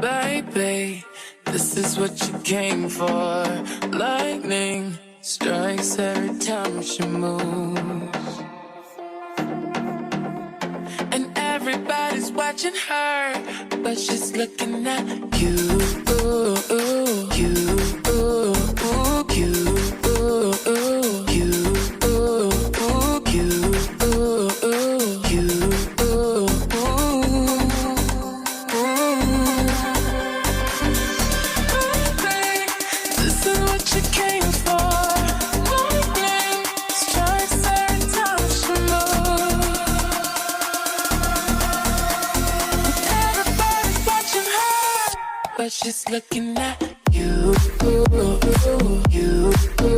Baby, this is what you came for. Lightning strikes every time she moves, and everybody's watching her, but she's looking at you, you, you, you. But she's looking at you, you, you, you, you, you.